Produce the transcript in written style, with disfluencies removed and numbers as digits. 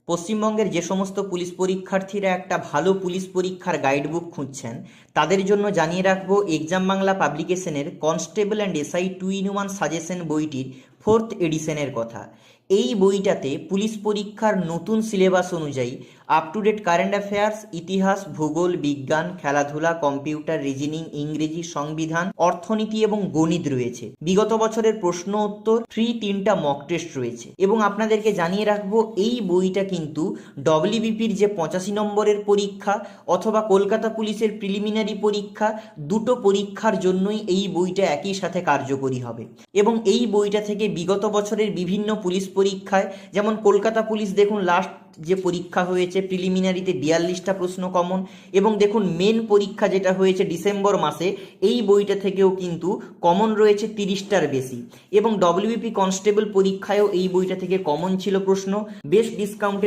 পশ্চিমবঙ্গের যে সমস্ত পুলিশ পরীক্ষার্থীরা একটা ভালো পুলিশ পরীক্ষার গাইডবুক খুঁজছেন তাদের জন্য জানিয়ে রাখবো এক্সাম বাংলা পাবলিকেশনের constable and SI 2-in-1 suggestion বইটির 4th এডিশনের কথা। এই বইটাতে পুলিশ পরীক্ষার নতুন সিলেবাস অনুযায়ী up to date current affairs, ইতিহাস, ভূগোল, বিজ্ঞান, খেলাধুলা, কম্পিউটার, রিজনিং, ইংরেজি, সংবিধান, অর্থনীতি এবং গণিত রয়েছে। বিগত বছরের প্রশ্ন উত্তর, 3টা মক টেস্ট রয়েছে। এবং আপনাদেরকে জানিয়ে রাখবো এই বইটা কিন্তু ডব্লিউবিপির যে 85 নম্বরের পরীক্ষা অথবা কলকাতা পুলিশের প্রিলিমিনারি পরীক্ষা, দুটো পরীক্ষার জন্যই এই বইটা একই সাথে কার্যকরী হবে। এবং এই বইটা থেকে বিগত বছরের বিভিন্ন পুলিশ পরীক্ষায়, যেমন কলকাতা পুলিশ দেখুন লাস্ট যে পরীক্ষা হয়েছে প্রিলিমিনারিতে 42টা প্রশ্ন কমন, এবং দেখুন মেন পরীক্ষা যেটা হয়েছে ডিসেম্বর মাসে, এই বইটা থেকেও কিন্তু কমন রয়েছে 30টার বেশি। এবং ডব্লিউবিপি কনস্টেবল পরীক্ষায়ও এই বইটা থেকে কমন ছিল প্রশ্ন, বেশ ডিসকাউন্টে